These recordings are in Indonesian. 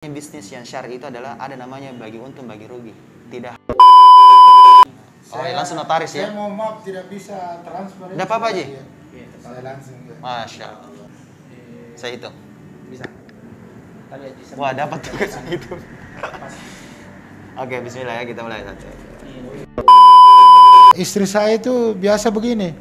Bisnis yang syar'i itu adalah ada namanya bagi untung bagi rugi, tidak. Langsung notaris ya. Saya mau maaf tidak bisa transfer. Tidak apa-apa aja. Saya langsung. Masya Allah. Saya hitung. Bisa. Tadi aja. Wah, dapat juga saya hitung. Oke, bismillah ya, kita mulai satu. Istri saya itu biasa begini.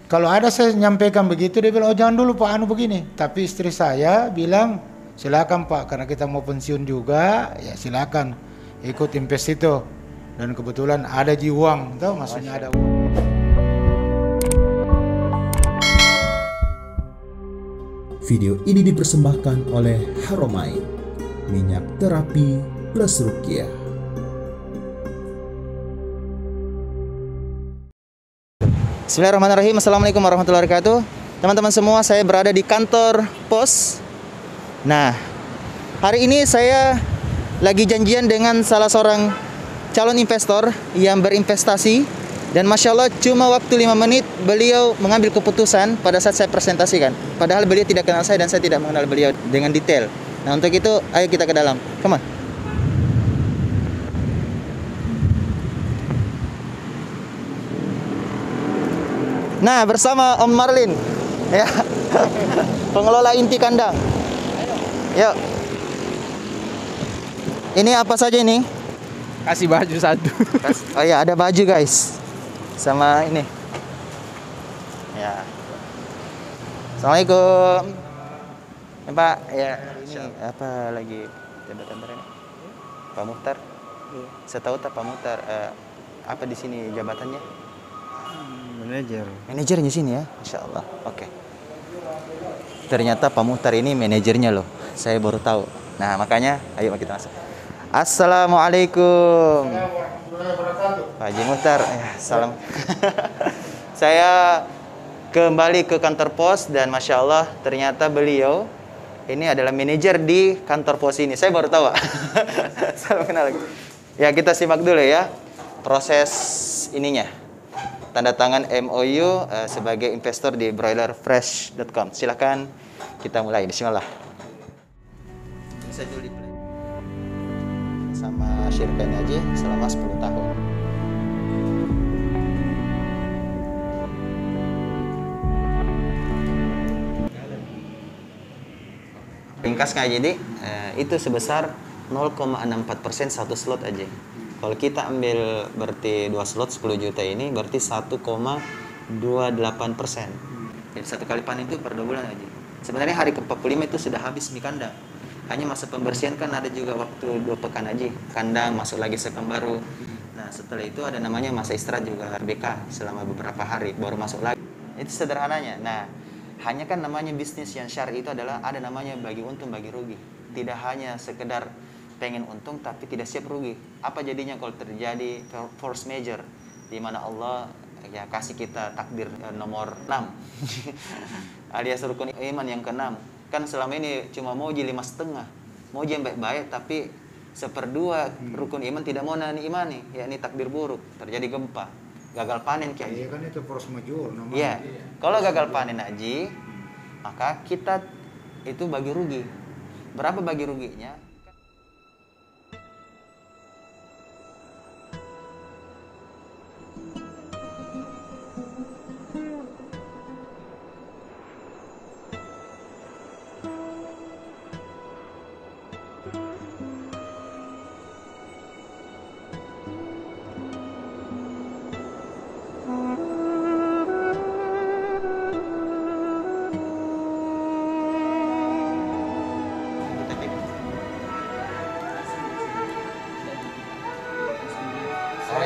Kalau ada saya nyampaikan begitu, dia bilang, oh jangan dulu Pak, anu begini. Tapi istri saya bilang, silakan Pak, karena kita mau pensiun juga, ya silakan ikut invest itu. Dan kebetulan ada uang, tahu maksudnya ada uang. Video ini dipersembahkan oleh Haromain, minyak terapi plus ruqyah. Bismillahirrahmanirrahim. Assalamualaikum warahmatullahi wabarakatuh. Teman-teman semua, saya berada di kantor pos. Nah, hari ini saya lagi janjian dengan salah seorang calon investor yang berinvestasi. Dan Masya Allah, cuma waktu 5 menit beliau mengambil keputusan pada saat saya presentasikan. Padahal beliau tidak kenal saya dan saya tidak mengenal beliau dengan detail. Nah, untuk itu, ayo kita ke dalam. Come on. Nah, bersama Om Marlin, ya, pengelola inti kandang. Yuk. Ini apa saja ini? Kasih baju satu. Oh ya, ada baju guys, sama ini. Ya. Assalamualaikum. Ya, Pak, ya ini apa lagi jabatan ini? Pak Muhtar. Saya tahu tak Pak Muhtar apa di sini jabatannya? Manajer. Manajernya sini ya, Insya Allah. Oke. Ternyata Pak Muhtar ini manajernya loh. Saya baru tahu. Nah, makanya ayo kita masuk. Assalamualaikum. Pak Haji Muhtar. Salam. Saya kembali ke kantor pos dan Masya Allah ternyata beliau ini adalah manajer di kantor pos ini. Saya baru tahu. Salam kenal lagi. Ya, kita simak dulu ya proses ininya. Tanda tangan MOU sebagai investor di broilerfresh.com. Silakan kita mulai. Bismillah. Bisa dulu sama syirikahnya aja selama 10 tahun. Ringkasnya jadi itu sebesar 0,64% satu slot aja. Kalau kita ambil berarti 2 slot 10 juta ini berarti 1,28%. Jadi satu kali panen itu per 2 bulan aja. Sebenarnya hari ke-45 itu sudah habis mie kandang. Hanya masa pembersihan kan ada juga waktu 2 pekan aja. Kandang masuk lagi sekam baru. Nah, setelah itu ada namanya masa istirahat juga RBK selama beberapa hari baru masuk lagi. Itu sederhananya. Nah, hanya kan namanya bisnis yang syar'i itu adalah ada namanya bagi untung bagi rugi. Tidak hanya sekedar pengen untung tapi tidak siap rugi. Apa jadinya kalau terjadi force major di mana Allah ya kasih kita takdir nomor 6 alias rukun iman yang ke-6. Kan selama ini cuma mau jadi 5,5, mau yang baik-baik tapi 1/2 rukun iman tidak mau imani, yakni takdir buruk, terjadi gempa, gagal panen kayak. Iya kan itu force major namanya. Iya. Kalau gagal panen haji, maka kita itu bagi rugi. Berapa bagi ruginya?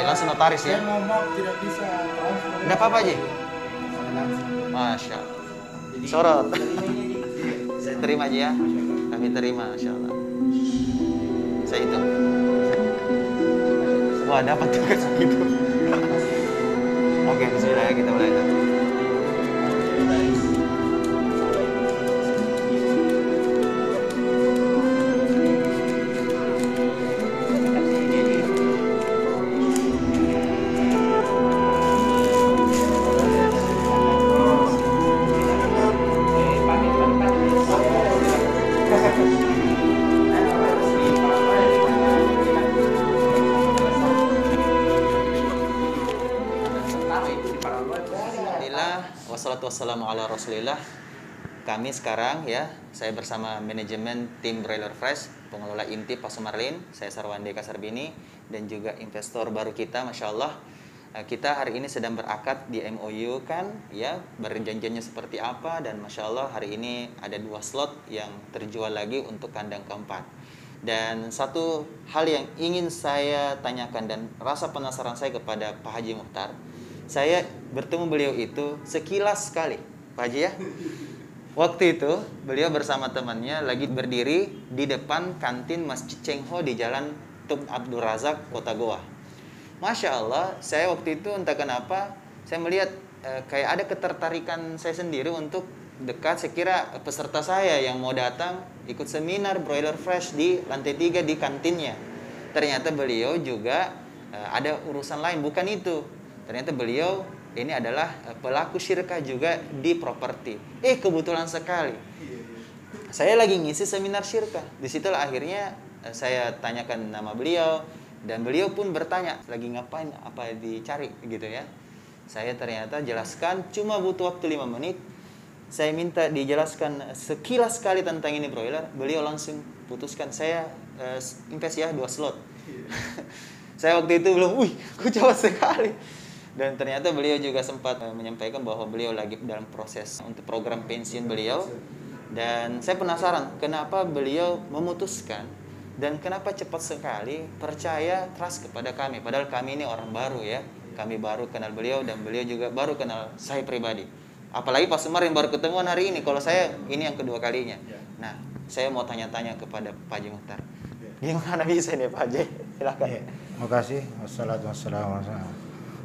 Langsung notaris ya. Saya mau maaf tidak bisa transfer. Tidak apa-apa aja. Saya langsung. Masya Allah. Sorot. Saya terima aja ya. Kami terima, Masya Allah. Saya hitung. Wah, dapat juga segitu. Oke, bismillah ya, kita mulai. wassalamu ala rasulillah. Kami sekarang ya, saya bersama manajemen tim Broiler Fresh, pengelola inti Pak Sumarlin, saya Sarwande Kasarbini, dan juga investor baru kita, Masya Allah. Kita hari ini sedang berakad di MOU kan, ya, berjanjiannya seperti apa, dan Masya Allah hari ini ada 2 slot yang terjual lagi untuk kandang keempat. Dan satu hal yang ingin saya tanyakan dan rasa penasaran saya kepada Pak Haji Mukhtar, saya bertemu beliau itu sekilas sekali, Pak Haji ya. Waktu itu beliau bersama temannya lagi berdiri di depan kantin Masjid Cheng Ho di Jalan Tun Abdul Razak, Kota Goa. Masya Allah, saya waktu itu entah kenapa saya melihat kayak ada ketertarikan saya sendiri untuk dekat. Saya kira peserta saya yang mau datang ikut seminar Broiler Fresh di lantai 3 di kantinnya. Ternyata beliau juga ada urusan lain, bukan itu. Ternyata beliau ini adalah pelaku syirkah juga di properti. Kebetulan sekali. Saya lagi ngisi seminar syirkah. Disitulah akhirnya saya tanyakan nama beliau. Dan beliau pun bertanya, lagi ngapain, apa dicari gitu ya. Saya ternyata jelaskan, cuma butuh waktu 5 menit. Saya minta dijelaskan sekilas sekali tentang ini broiler. Beliau langsung putuskan, saya invest ya 2 slot. Saya waktu itu belum, kok cepat sekali. Dan ternyata beliau juga sempat menyampaikan bahwa beliau lagi dalam proses untuk program pensiun beliau. Dan saya penasaran, kenapa beliau memutuskan dan kenapa cepat sekali percaya, trust kepada kami. Padahal kami ini orang baru ya. Kami baru kenal beliau dan beliau juga baru kenal saya pribadi. Apalagi Pak Sumar yang baru ketemuan hari ini. Kalau saya ini yang kedua kalinya. Nah, saya mau tanya-tanya kepada Pak Haji Mukhtar. Gimana bisa nih Pak Haji? Silakan. Terima kasih.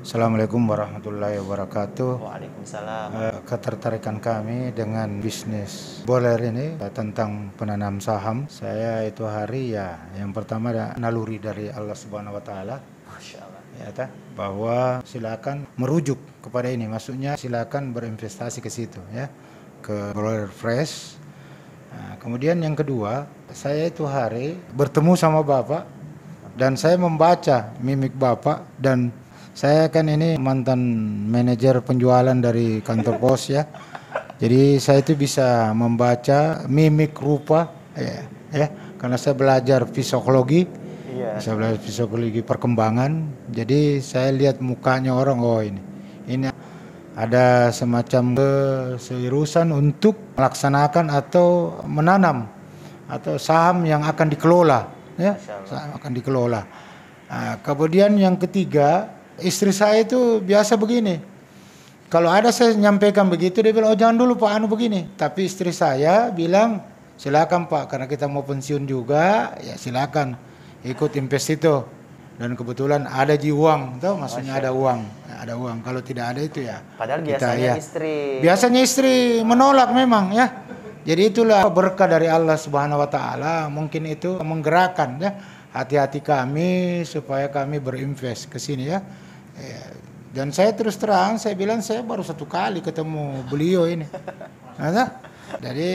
Assalamualaikum warahmatullahi wabarakatuh. Waalaikumsalam. Ketertarikan kami dengan bisnis boiler ini tentang penanam saham. Saya itu hari ya, yang pertama ada naluri dari Allah Subhanahu wa taala. Masya Allah. Ya, bahwa silakan merujuk kepada ini, maksudnya silakan berinvestasi ke situ ya, ke Broiler Fresh. Nah, kemudian yang kedua, saya itu hari bertemu sama Bapak dan saya membaca mimik Bapak, dan saya kan ini mantan manajer penjualan dari kantor pos ya. Jadi saya itu bisa membaca mimik rupa ya, karena saya belajar psikologi. Iya. Saya belajar psikologi perkembangan. Jadi saya lihat mukanya orang, oh ini ada semacam keseriusan untuk melaksanakan atau menanam atau saham yang akan dikelola ya, saham akan dikelola. Nah, kemudian yang ketiga, istri saya itu biasa begini. Kalau ada saya nyampaikan begitu, dia bilang, oh jangan dulu Pak, begini. Tapi istri saya bilang, silakan Pak, karena kita mau pensiun juga, ya silakan ikut invest itu. Dan kebetulan ada di uang, tahu maksudnya ada uang. Ya, ada uang. Kalau tidak ada itu ya. Padahal biasanya biasanya istri menolak memang ya. Jadi itulah berkah dari Allah Subhanahu wa taala, mungkin itu menggerakkan ya hati-hati kami supaya kami berinvest ke sini ya. Dan saya terus terang, saya bilang saya baru 1 kali ketemu beliau ini. Nah, jadi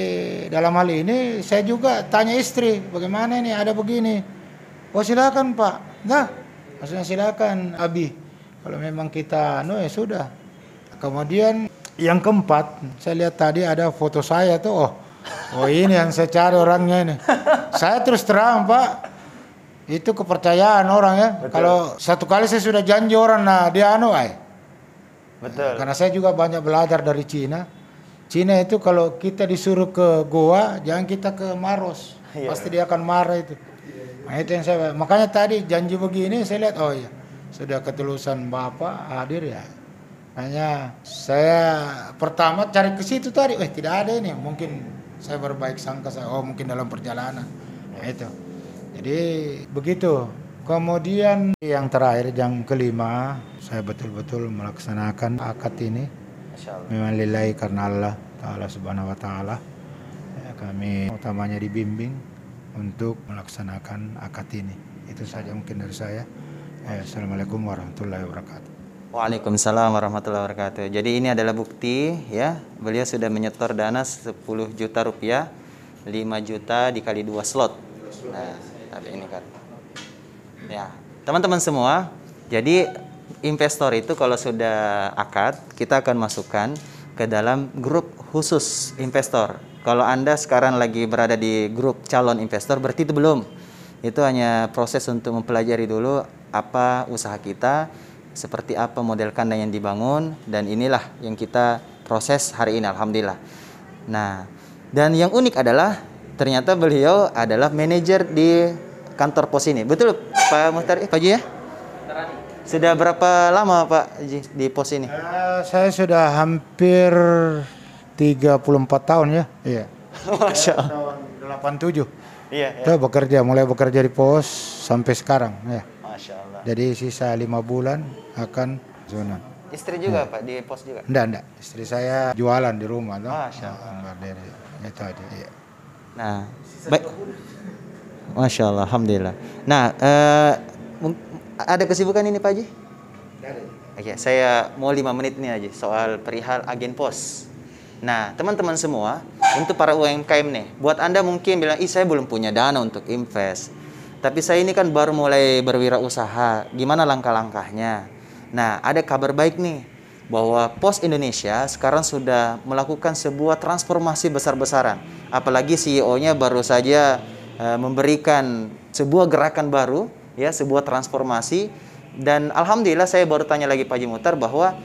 dalam hal ini saya juga tanya istri, bagaimana ini ada begini. Oh silakan Pak. Nah, maksudnya silakan Abi. Kalau memang kita ya sudah. Kemudian yang keempat, saya lihat tadi ada foto saya tuh. Oh ini yang saya cari orangnya ini. Saya terus terang Pak, itu kepercayaan orang ya. Betul. Kalau 1 kali saya sudah janji orang, nah dia Betul. Karena saya juga banyak belajar dari Cina. Cina itu kalau kita disuruh ke Goa, jangan kita ke Maros. Iya. Pasti dia akan marah itu. Nah itu yang saya, makanya tadi janji begini saya lihat, oh iya sudah ketulusan Bapak hadir ya. Hanya saya pertama cari ke situ tadi, tidak ada ini. Mungkin saya berbaik sangka, mungkin dalam perjalanan. Nah itu. Jadi begitu. Kemudian yang terakhir, yang kelima, saya betul-betul melaksanakan akad ini. Memang lillahi karena Allah Ta'ala Subhanahu wa Ta'ala. Ya, kami utamanya dibimbing untuk melaksanakan akad ini. Itu saja mungkin dari saya. Assalamualaikum warahmatullahi wabarakatuh. Waalaikumsalam warahmatullahi wabarakatuh. Jadi ini adalah bukti ya, beliau sudah menyetor dana 10 juta rupiah, 5 juta dikali 2 slot. Nah, tadi ini kan. Ya, teman-teman semua, jadi investor itu kalau sudah akad, kita akan masukkan ke dalam grup khusus investor. Kalau Anda sekarang lagi berada di grup calon investor, berarti itu belum. Itu hanya proses untuk mempelajari dulu apa usaha kita, seperti apa model kandang yang dibangun, dan inilah yang kita proses hari ini, alhamdulillah. Nah, dan yang unik adalah ternyata beliau adalah manajer di kantor pos ini. Betul Pak Muhtar, Pak Ji ya? Sudah berapa lama Pak Ji di pos ini? Saya sudah hampir 34 tahun ya. Iya. Masya Allah. Tahun 87. Iya, Saya mulai bekerja di pos sampai sekarang ya. Masya Allah. Jadi sisa 5 bulan akan zona. Istri juga Pak di pos juga? Enggak. Istri saya jualan di rumah. Masya Allah. Itu aja. Iya. Nah, baik. Masya Allah, alhamdulillah. Nah, ada kesibukan ini Pak Haji? Oke, saya mau 5 menit nih aja soal perihal agen pos. Nah, teman-teman semua, untuk para UMKM nih, buat Anda mungkin bilang, saya belum punya dana untuk invest. Tapi saya ini kan baru mulai berwirausaha, gimana langkah-langkahnya? Nah, ada kabar baik nih, bahwa Pos Indonesia sekarang sudah melakukan sebuah transformasi besar-besaran. Apalagi CEO-nya baru saja memberikan sebuah gerakan baru, ya, sebuah transformasi. Dan alhamdulillah saya baru tanya lagi Pak Haji Muhtar bahwa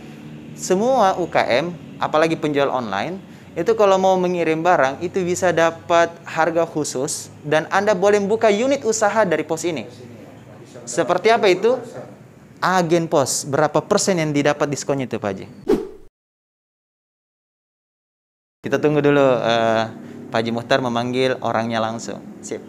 semua UKM, apalagi penjual online, itu kalau mau mengirim barang itu bisa dapat harga khusus dan Anda boleh buka unit usaha dari pos ini. Seperti apa itu? Agen pos, berapa persen yang didapat diskonnya itu Pak Haji? Kita tunggu dulu Pak Haji Muhtar memanggil orangnya langsung. Sip.